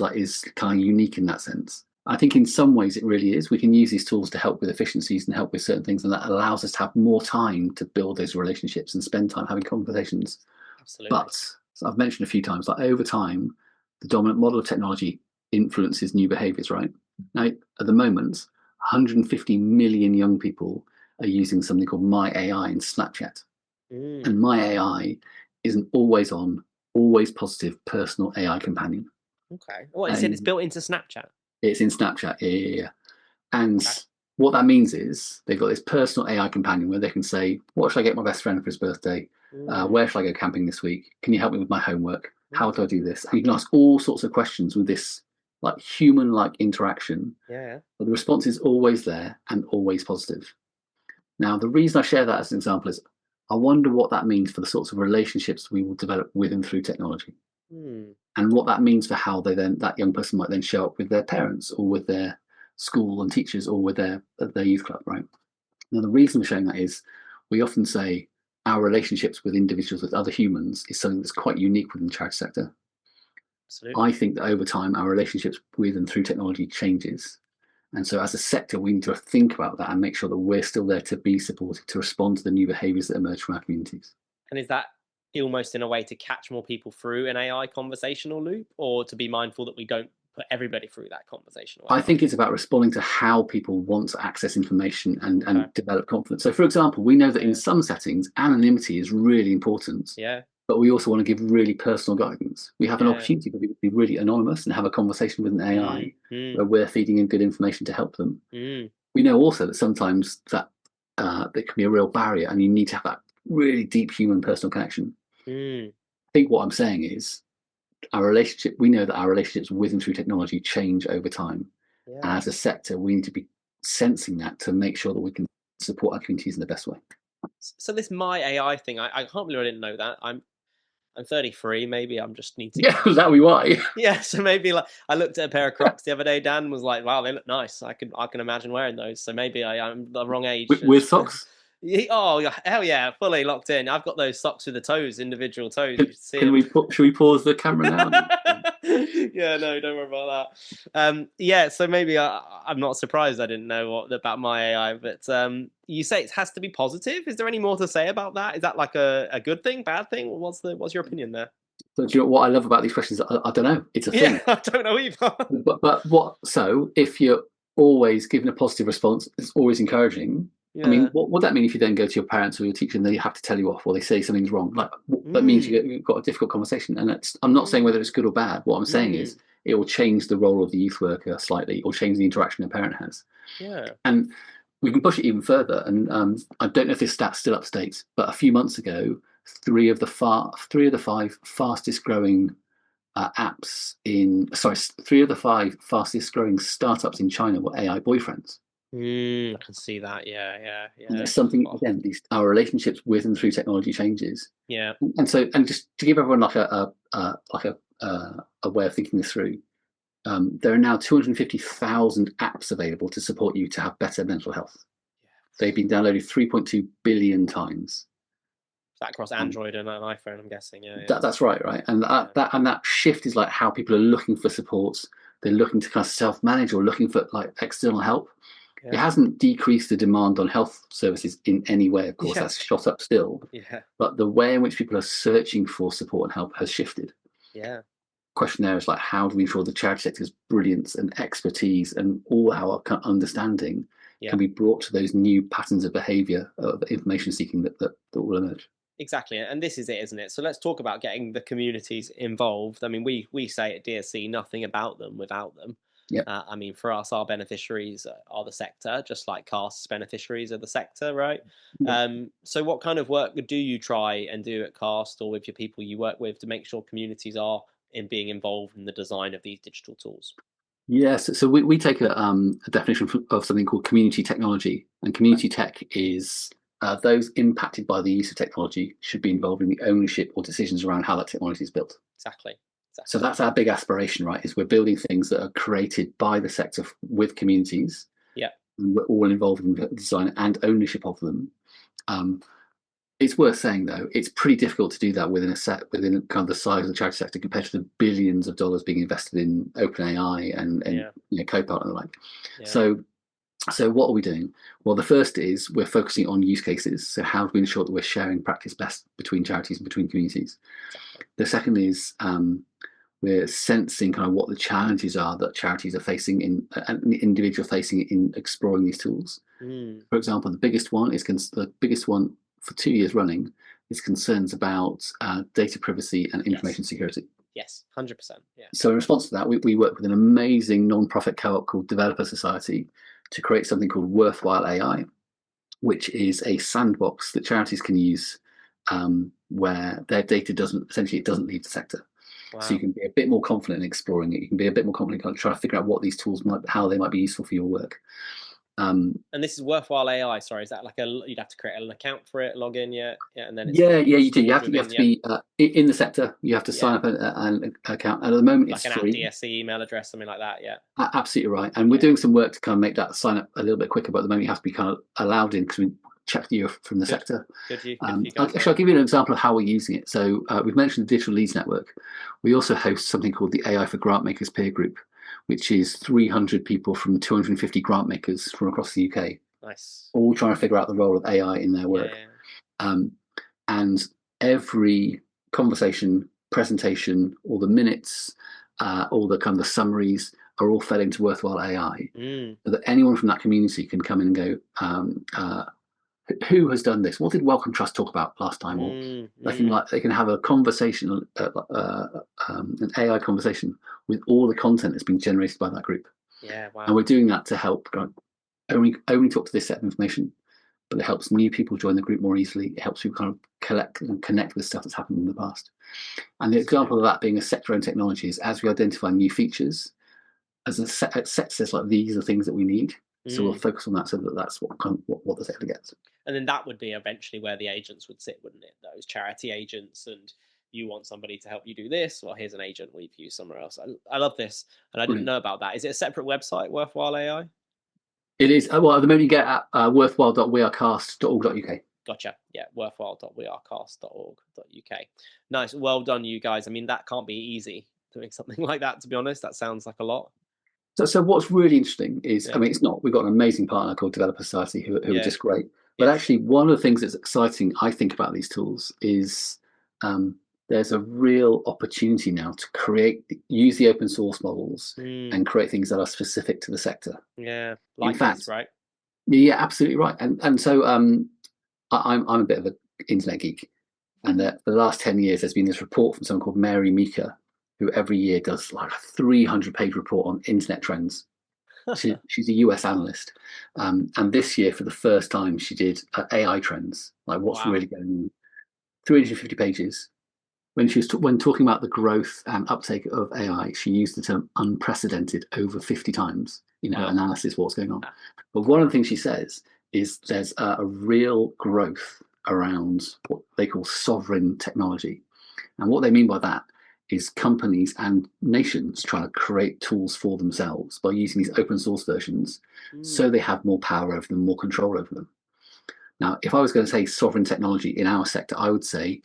kind of unique in that sense. I think in some ways it really is. We can use these tools to help with efficiencies and help with certain things, and that allows us to have more time to build those relationships and spend time having conversations. Absolutely. But as I've mentioned a few times, like over time, the dominant model of technology influences new behaviors, right? Now, at the moment, 150 million young people are using something called My AI in Snapchat. And My AI is an always on, always positive personal AI companion. Okay. What, you said it's built into Snapchat? It's in Snapchat, yeah. And what that means is they've got this personal AI companion where they can say, what should I get my best friend for his birthday? Where should I go camping this week? Can you help me with my homework? How do I do this? And you can ask all sorts of questions with this like human-like interaction. Yeah. But the response is always there and always positive. Now, the reason I share that as an example is I wonder what that means for the sorts of relationships we will develop with and through technology. And what that means for how that young person might then show up with their parents or with their school and teachers or with their youth club, right? Now, the reason we're showing that is we often say our relationships with individuals, with other humans, is something that's quite unique within the charity sector. Absolutely. I think that over time, our relationships with and through technology changes. And so as a sector, we need to think about that and make sure that we're still there to be supportive, to respond to the new behaviours that emerge from our communities. And is that almost in a way to catch more people through an AI conversational loop, or to be mindful that we don't put everybody through that conversational AI? I think it's about responding to how people want to access information and develop confidence. So, for example, we know that in some settings, anonymity is really important. Yeah. But we also want to give really personal guidance. We have an opportunity for people to be really anonymous and have a conversation with an AI where we're feeding in good information to help them. We know also that sometimes that can be a real barrier, and you need to have that really deep human personal connection. I think what I'm saying is we know that our relationships with and through technology change over time. And as a sector, we need to be sensing that to make sure that we can support our communities in the best way. So this My AI thing, I can't believe I didn't know that. I'm 33. Maybe I'm just need to. Yeah, that we why. Yeah, so maybe like I looked at a pair of Crocs the other day. Dan was like, "Wow, they look nice. I can imagine wearing those." So maybe I'm the wrong age. With socks? Oh hell yeah, fully locked in. I've got those socks with the toes, individual toes. Should we pause the camera now? Yeah, no, don't worry about that. Yeah, so maybe I'm not surprised I didn't know about My AI, but you say it has to be positive. Is there any more to say about that? Is that like a good thing, bad thing? What's your opinion there? So do you know what I love about these questions? I don't know. It's a thing. Yeah, I don't know either. But what? So if you're always giving a positive response, it's always encouraging. Yeah. I mean, what would that mean if you then go to your parents or your teacher and they have to tell you off, or they say something's wrong? Like that means you've got a difficult conversation. And I'm not saying whether it's good or bad. What I'm saying is it will change the role of the youth worker slightly, or change the interaction a parent has. Yeah. And we can push it even further. And I don't know if this stat's still up to date, but a few months ago, three of the five fastest growing apps in, sorry, 3 of the 5 fastest growing startups in China were AI boyfriends. I can see that. Yeah, And yeah, there's something, oh, again, these our relationships with and through technology changes. yeah, And just to give everyone like a way of thinking this through, there are now 250,000 apps available to support you to have better mental health. They've been downloaded 3.2 billion times. that across Um, Android and an iPhone, I'm guessing. Yeah, that's right, right? And that shift is like how people are looking for supports. They're looking to kind of self-manage or looking for like external help. It yeah, hasn't decreased the demand on health services in any way. Of course, yeah, that's shot up still. yeah, But the way in which people are searching for support and help has shifted. yeah, Question there is like, how do we ensure the charity sector's brilliance and expertise and all our understanding yeah. can be brought to those new patterns of behaviour of information seeking that will emerge? Exactly, and this is it, isn't it? So let's talk about getting the communities involved. I mean, we say at DSC nothing about them without them. Yep. I mean, for us, our beneficiaries are the sector, just like Cast's beneficiaries are the sector, right? Yep. So, what kind of work do you try and do at Cast or with your people you work with to make sure communities are in being involved in the design of these digital tools? Yes, so we take a definition of something called community technology, and Okay, community tech is those impacted by the use of technology should be involved in the ownership or decisions around how that technology is built. exactly, So exactly. that's our big aspiration, right? Is we're building things that are created by the sector with communities, Yeah, and we're all involved in the design and ownership of them. Um, it's worth saying though, it's pretty difficult to do that within kind of the size of the charity sector compared to the billions of dollars being invested in OpenAI and yeah, Copilot and the like. yeah, So what are we doing? Well, the first is we're focusing on use cases. So how do we ensure that we're sharing practice best between charities and between communities? exactly. The second is we're sensing kind of what the challenges are that charities are facing and individuals facing in exploring these tools. Mm, For example, the biggest one for 2 years running is concerns about data privacy and yes, information security. yes, 100%. Yeah. So in response to that, we work with an amazing non-profit co-op called Developer Society to create something called Worthwhile AI, which is a sandbox that charities can use where their data doesn't leave the sector. So you Wow. can be a bit more confident in exploring it. You can be a bit more confident in trying to figure out what these tools how they might be useful for your work. And this is Worthwhile AI. Sorry, is that like you'd have to create an account for it, log in, yeah, yeah, and then it's Yeah, you do. You stored have to. You have within, to yeah, be in the sector. You have to yeah, sign up an account. And at the moment, like it's an at free. DSC email address, something like that. Yeah, Absolutely right. And we're yeah, doing some work to kind of make that sign up a little bit quicker. But at the moment, you have to be kind of allowed in because we checked you from the good, sector. good for you guys, Actually, man. I'll give you an example of how we're using it. So we've mentioned the Digital Leads Network. We also host something called the AI for Grant Makers peer group, which is 300 people from 250 grant makers from across the UK, Nice. all trying to figure out the role of AI in their Yeah, work. yeah, Um, and every conversation, presentation, all the minutes, all the kind of the summaries are all fed into Worthwhile AI. yeah. Mm, So that anyone from that community can come in and go, who has done this? What did Welcome Trust talk about last time? Or they can have a conversation, an AI conversation with all the content that's been generated by that group. yeah. And Wow. we're doing that to help only talk to this set of information, but it helps new people join the group more easily. It helps people kind of collect and connect with stuff that's happened in the past. And the example of that being a sector-owned technology is as we identify new features, as a set says like these are things that we need. So we'll Mm. focus on that so that that's what the sector gets. And then that would be eventually where the agents would sit, wouldn't it? Those charity agents, and you want somebody to help you do this. Well, here's an agent we've used somewhere else. I love this, and I didn't Brilliant. know about that. Is it a separate website, Worthwhile AI? It is. Well, at the moment you get at worthwhile.wearecast.org.uk. Gotcha. Yeah, worthwhile.wearecast.org.uk. Nice. Well done, you guys. I mean, that can't be easy doing something like that, to be honest. That sounds like a lot. So what's really interesting is, I Yeah. mean, it's not. We've got an amazing partner called Developer Society who are Yeah. just great. But Yes. actually, one of the things that's exciting, I think, about these tools is um, there's a real opportunity now to use the open source models Mm, and create things that are specific to the sector. yeah. In Like this, fact, right? yeah, absolutely right. And so I'm a bit of an internet geek, and for the last 10 years, there's been this report from someone called Mary Meeker, who every year does like a 300-page report on internet trends. She's a US analyst. And this year, for the first time, she did AI trends, like what's Wow. really going on. 350 pages. when talking about the growth and uptake of AI, she used the term unprecedented over 50 times in her Wow. analysis of what's going on. But one of the things she says is there's a real growth around what they call sovereign technology. And what they mean by that is companies and nations trying to create tools for themselves by using these open source versions so they have more power over them, more control over them. Now, if I was going to say sovereign technology in our sector, I would say,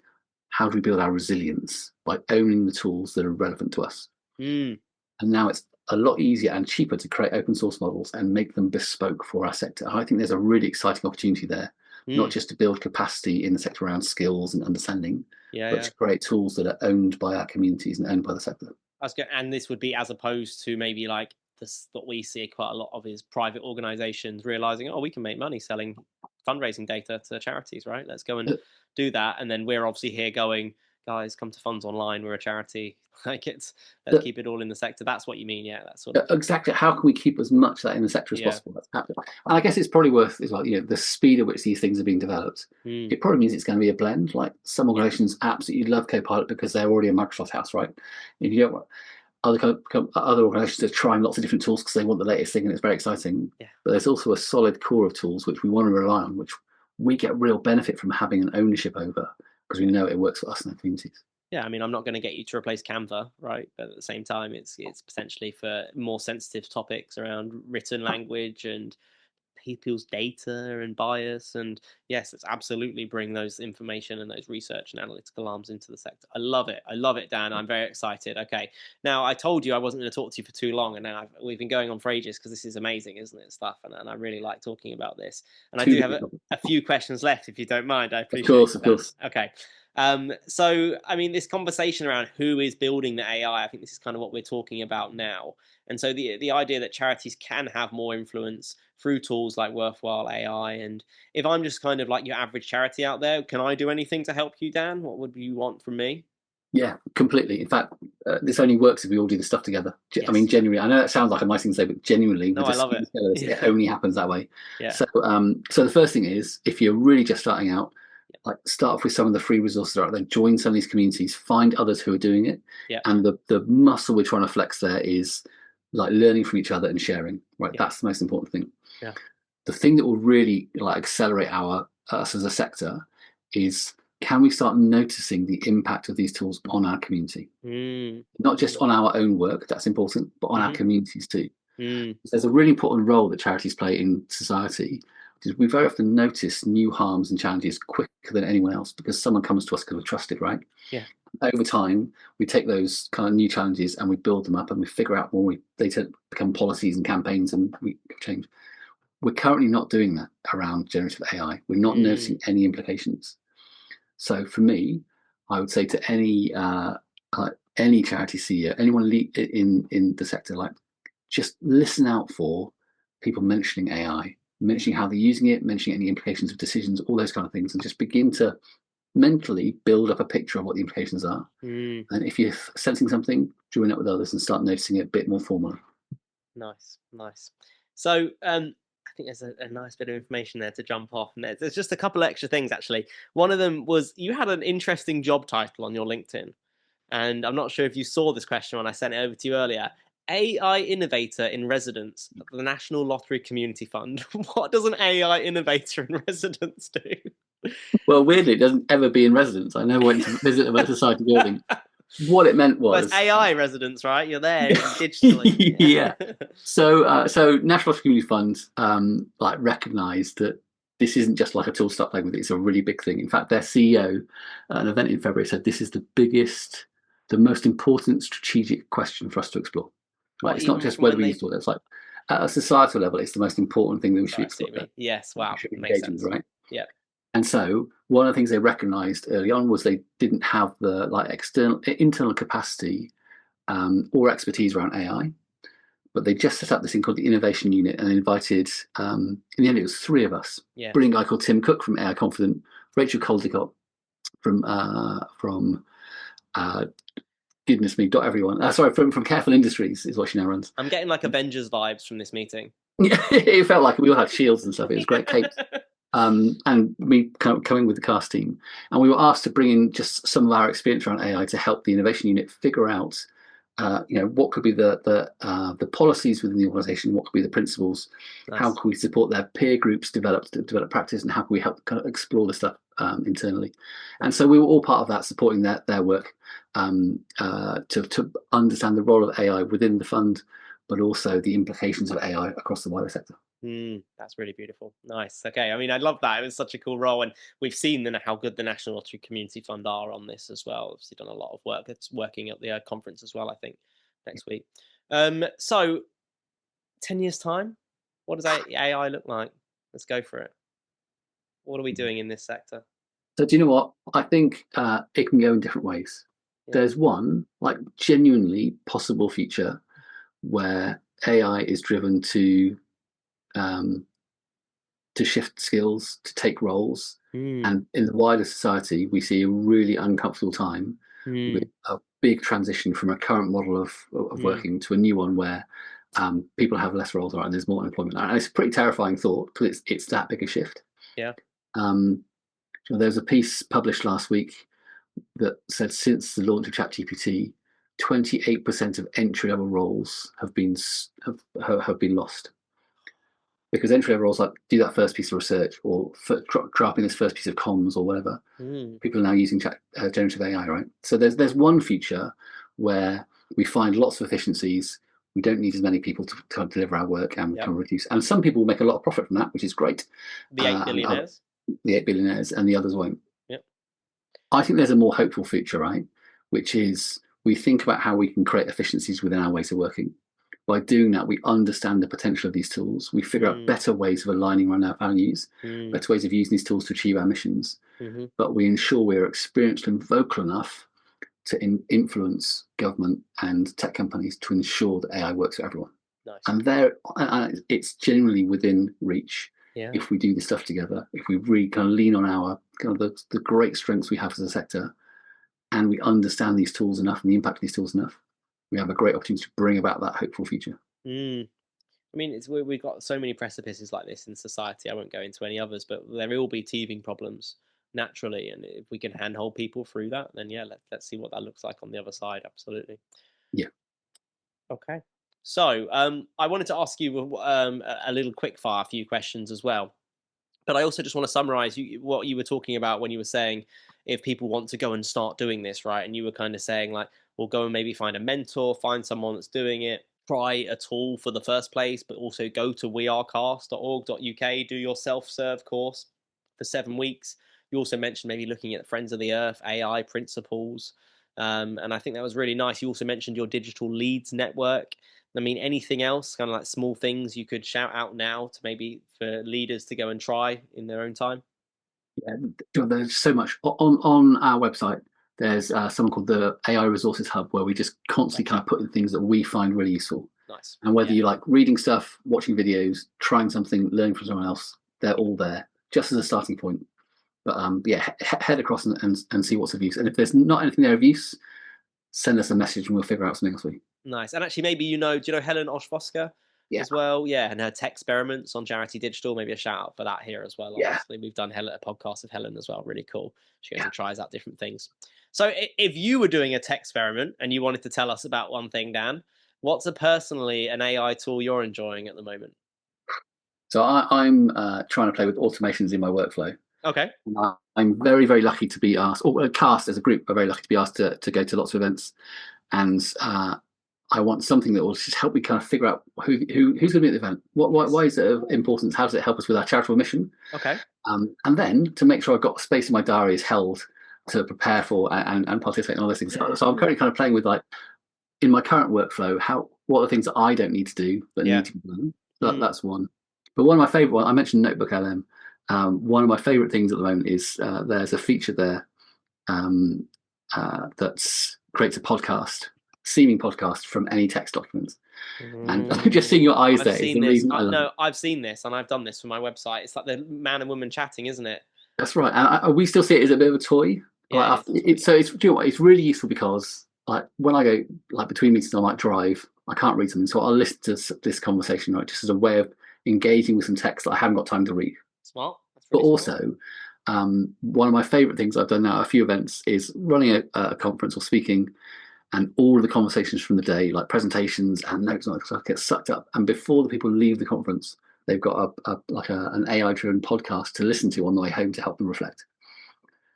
how do we build our resilience by owning the tools that are relevant to us? Mm. And now it's a lot easier and cheaper to create open source models and make them bespoke for our sector. And I think there's a really exciting opportunity there, not just to build capacity in the sector around skills and understanding, but to create tools that are owned by our communities and owned by the sector. That's good. And this would be as opposed to maybe like this, what we see quite a lot of is private organizations realizing, oh, we can make money selling fundraising data to charities, right? Let's go and do that. And then we're obviously here going, guys, come to Funds Online. We're a charity. Like let's keep it all in the sector. That's what you mean, yeah? That's sort of exactly. How can we keep as much of that in the sector as possible? That's happening. And I guess it's probably worth as well. The speed at which these things are being developed. It probably means it's going to be a blend. Like some organizations absolutely love Copilot because they're already a Microsoft house, right? If you don't want other organizations are trying lots of different tools because they want the latest thing and it's very exciting. But there's also a solid core of tools which we want to rely on, which we get real benefit from having an ownership over because we know it works for us and our communities. Yeah, I mean, I'm not going to get you to replace Canva, right? But at the same time, it's potentially for more sensitive topics around written language and people's data and bias. And yes, it's absolutely bring those information and those research and analytical arms into the sector. I love it. I love it, Dan. I'm very excited. Okay, now I told you I wasn't going to talk to you for too long, and now we've been going on for ages because this is amazing, isn't it? Stuff, and I really like talking about this. And I do have a few questions left, if you don't mind. I appreciate Of course. Okay. So, I mean, this conversation around who is building the AI, I think this is kind of what we're talking about now. And so the idea that charities can have more influence through tools like Worthwhile AI. And if I'm just kind of like your average charity out there, can I do anything to help you, Dan? What would you want from me? Yeah, completely. In fact, this only works if we all do the stuff together. Yes. I mean, genuinely, I know that sounds like a nice thing to say, but genuinely, no, I love it. It only happens that way. Yeah. So the first thing is, if you're really just starting out, like start off with some of the free resources that are out there, join some of these communities, find others who are doing it. And the muscle we're trying to flex there is like learning from each other and sharing, right? That's the most important thing. The thing that will really like accelerate us as a sector is, can we start noticing the impact of these tools on our community? Not just on our own work, that's important, but on our communities too. There's a really important role that charities play in society. Because we very often notice new harms and challenges quicker than anyone else because someone comes to us because we're trusted, right? Over time, we take those kind of new challenges and we build them up and we figure out more. They become policies and campaigns and we change. We're currently not doing that around generative AI. We're not noticing any implications. So for me, I would say to any charity CEO, anyone in the sector, like just listen out for people mentioning AI, mentioning how they're using it, mentioning any implications of decisions, all those kind of things, and just begin to mentally build up a picture of what the implications are. And if you're sensing something, join up with others and start noticing it a bit more formally. Nice. So I think there's a nice bit of information there to jump off. And there's just a couple of extra things, actually. One of them was you had an interesting job title on your LinkedIn. And I'm not sure if you saw this question when I sent it over to you earlier. AI Innovator in Residence at the National Lottery Community Fund. What does an AI Innovator in Residence do? Well, weirdly, it doesn't ever be in residence. I never went to visit a society building. What it meant was, it's AI residence, right? You're there digitally. Yeah. So National Community Fund like recognised that this isn't just like a tool to start playing with. It's a really big thing. In fact, their CEO at an event in February said this is the most important strategic question for us to explore. Right? It's not just whether we use it. It's like at a societal level, it's the most important thing that we should explore. Yes, wow, makes sense, right? Yeah. And so one of the things they recognised early on was they didn't have the like internal capacity or expertise around AI, but they just set up this thing called the Innovation Unit and invited, in the end it was 3 of us. Brilliant guy called Tim Cook from AI Confident, Rachel Caldicott from goodness me, everyone. From Careful Industries is what she now runs. I'm getting like Avengers vibes from this meeting. It felt like we all had shields and stuff. It was great. Kate and me kind of coming with the cast team, and we were asked to bring in just some of our experience around AI to help the innovation unit figure out, what could be the policies within the organisation, what could be the principles, how Nice. can we support their peer groups develop practice, and how can we help kind of explore the stuff internally. And so we were all part of that, supporting their work to understand the role of AI within the fund, but also the implications of AI across the wider sector. That's really beautiful. Nice. Okay. I mean, I love that. It was such a cool role, and we've seen how good the National Lottery Community Fund are on this as well. Obviously, done a lot of work. It's working at the conference as well. I think next week. So 10 years time, what does AI look like? Let's go for it. What are we doing in this sector? So do you know what? I think it can go in different ways. Yeah. There's one like genuinely possible future where AI is driven um, to shift skills, to take roles, Mm, and in the wider society, we see a really uncomfortable time with mm, a big transition from a current model of mm, working to a new one where people have less roles and there's more unemployment. And it's a pretty terrifying thought because it's that big a shift. yeah. Um, there was a piece published last week that said since the launch of ChatGPT, 28% of entry level roles have been lost because entry level roles like do that first piece of research or dropping this first piece of comms or whatever. Mm, People are now using generative AI, right? So there's one feature where we find lots of efficiencies. We don't need as many people to deliver our work, and we yep. can reduce. And some people will make a lot of profit from that, which is great. The eight And billionaires. the 8 billionaires, and the others won't. Yep. I think there's a more hopeful future, right? Which is we think about how we can create efficiencies within our ways of working. By doing that, we understand the potential of these tools. We figure out Mm, better ways of aligning around our values, mm, better ways of using these tools to achieve our missions. mm-hmm. But we ensure we're experienced and vocal enough to influence government and tech companies to ensure that AI works for everyone. Nice. And it's genuinely within reach Yeah. if we do this stuff together, if we really kind of lean on our kind of the great strengths we have as a sector, and we understand these tools enough and the impact of these tools enough, we have a great opportunity to bring about that hopeful future. Mm. I mean, we've got so many precipices like this in society. I won't go into any others, but there will be teething problems naturally, and if we can handhold people through that, then yeah, let's see what that looks like on the other side. Absolutely. Yeah. Okay. So, I wanted to ask you a little quick fire, a few questions as well. But I also just want to summarize what you were talking about when you were saying if people want to go and start doing this, right? And you were kind of saying like, well, go and maybe find a mentor, find someone that's doing it, try a tool for the first place, but also go to wearecast.org.uk, do your self-serve course for 7 weeks. You also mentioned maybe looking at Friends of the Earth, AI principles. And I think that was really nice. You also mentioned your digital leads network. I mean, anything else, kind of like small things you could shout out now to maybe for leaders to go and try in their own time? Yeah, there's so much on our website. There's something called the AI Resources Hub where we just constantly kind of put in things that we find really useful. Nice. And whether Yeah. you like reading stuff, watching videos, trying something, learning from someone else, they're all there just as a starting point. But yeah, head across and see what's of use. And if there's not anything there of use, send us a message and we'll figure out something else for you. Nice. And actually, maybe do you know Helen Oshvoska Yeah, as well? Yeah, and her tech experiments on Charity Digital. Maybe a shout out for that here as well. yeah, Obviously, we've done a podcast with Helen as well. Really cool. She goes yeah. and tries out different things. So, if you were doing a tech experiment and you wanted to tell us about one thing, Dan, what's personally an AI tool you're enjoying at the moment? So I'm trying to play with automations in my workflow. Okay. I'm very, very lucky to be asked, or Cast as a group are very lucky to be asked to go to lots of events. And I want something that will just help me kind of figure out who's going to be at the event. Why is it of importance? How does it help us with our charitable mission? Okay. And then to make sure I've got space in my diary is held to prepare for and participate in all those things. So I'm currently kind of playing with like in my current workflow, what are the things that I don't need to do but Yeah. need to be done? That's one. But one of my favorite ones, I mentioned Notebook LM. One of my favorite things at the moment is there's a feature there that creates a seeming podcast from any text document. And just seeing your eyes I've there is seen the this. reason I love it. No, I've seen this, and I've done this for my website. It's like the man and woman chatting, isn't it? That's right. And we still see it as a bit of a toy. Yeah, Like it is. so it's do you know what? It's really useful because like when I go like between meetings, I might drive. I can't read something, so I'll listen to this conversation, right, just as a way of engaging with some text that I haven't got time to read. Smart. That's But pretty smart. also, one of my favorite things I've done now, a few events, is running a conference or speaking, and all of the conversations from the day, like presentations and notes and all that stuff, get sucked up. And before the people leave the conference, they've got an AI-driven podcast to listen to on the way home to help them reflect.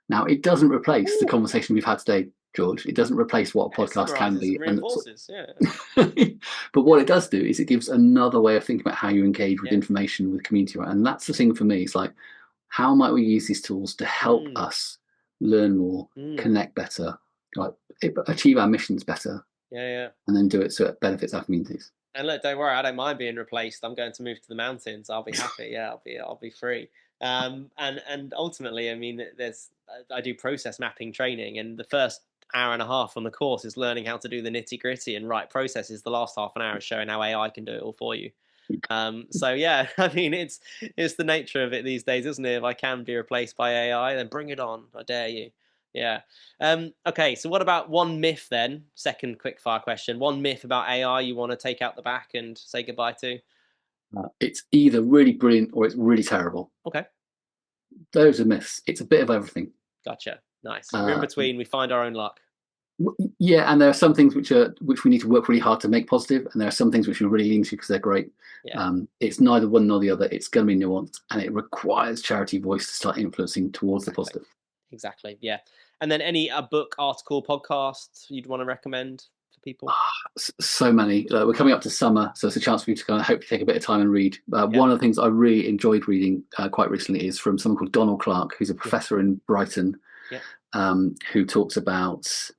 Now, it doesn't replace the conversation we've had today, George. It doesn't replace what a It podcast can summarizes be. and reinforces. Yeah. But what it does do is it gives another way of thinking about how you engage with Yeah. information with community. And that's the thing for me. It's like, how might we use these tools to help Mm. us learn more, Mm. connect better, like achieve our missions better, Yeah. and then do it so it benefits our communities? And look, don't worry, I don't mind being replaced. I'm going to move to the mountains. I'll be happy. Yeah, I'll be free. And ultimately, I mean, I do process mapping training, and the first hour and a half on the course is learning how to do the nitty gritty and write processes. The last half an hour is showing how AI can do it all for you. So yeah, I mean, it's the nature of it these days, isn't it? If I can be replaced by AI, then bring it on. I dare you. Yeah. Okay. So what about one myth then? Second quick fire question. One myth about AI you want to take out the back and say goodbye to? It's either really brilliant or it's really terrible. Okay. Those are myths. It's a bit of everything. Gotcha. Nice. We're in Uh, between. We find our own luck. yeah, and there are some things which we need to work really hard to make positive, and there are some things which we really lean to because they're great. Yeah. It's neither one nor the other. It's going to be nuanced, and it requires charity voice to start influencing towards the Exactly. positive. Exactly. Yeah. And then any a book, article, podcast you'd want to recommend for people? So many. We're coming up to summer, so it's a chance for you to kind of hopefully take a bit of time and read. Yeah. One of the things I really enjoyed reading quite recently is from someone called Donald Clark, who's a Yeah. professor in Brighton, Yeah. who talks about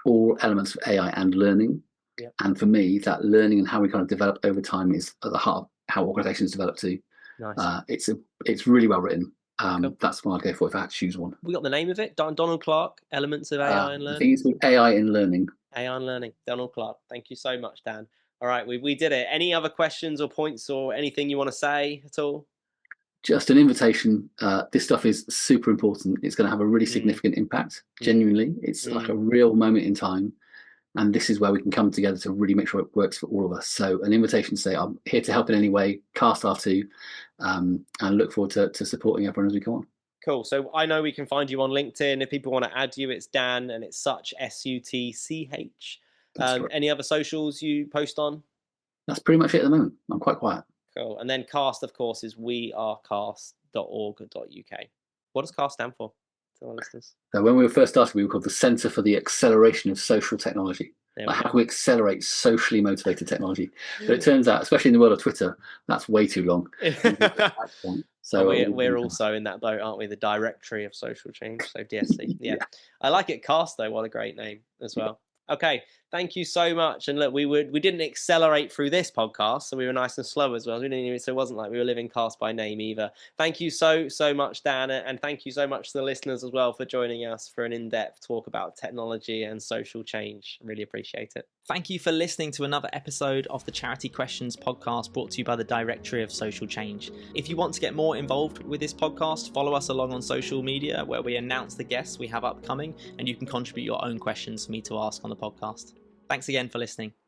all elements of AI and learning. Yeah. And for me, that learning and how we kind of develop over time is at the heart of how organizations develop too. Nice. It's really well written. Cool. That's what I'd go for if I had to choose one. We got the name of it. Donald Clark, Elements of AI and I think Learning. it's called AI in Learning. AI and Learning. Donald Clark. Thank you so much, Dan. All right, we did it. Any other questions or points or anything you want to say at all? Just an invitation. This stuff is super important. It's going to have a really significant impact. Genuinely, it's like a real moment in time. And this is where we can come together to really make sure it works for all of us. So an invitation to say, I'm here to help in any way, cast R2, and look forward to supporting everyone as we go on. Cool. So I know we can find you on LinkedIn. If people want to add you, it's Dan and it's Such, SUTCH. Any other socials you post on? That's pretty much it at the moment. I'm quite quiet. Cool. And then CAST, of course, is wearecast.org.uk. What does CAST stand for? To our listeners. So when we were first started, we were called the Centre for the Acceleration of Social Technology. Like how we accelerate socially motivated technology. But it turns out, especially in the world of Twitter, that's way too long. So we're also in that boat, aren't we? The Directory of Social Change. So DSC. Yeah. I like it. CAST though. What a great name as well. Okay, thank you so much. And look, we didn't accelerate through this podcast, so we were nice and slow as well. So it wasn't like we were living CAST by name either. Thank you so much, Dan, and thank you so much to the listeners as well for joining us for an in-depth talk about technology and social change. Really appreciate it. Thank you for listening to another episode of the Charity Questions podcast brought to you by the Directory of Social Change. If you want to get more involved with this podcast, follow us along on social media where we announce the guests we have upcoming, and you can contribute your own questions for me to ask on the podcast. Thanks again for listening.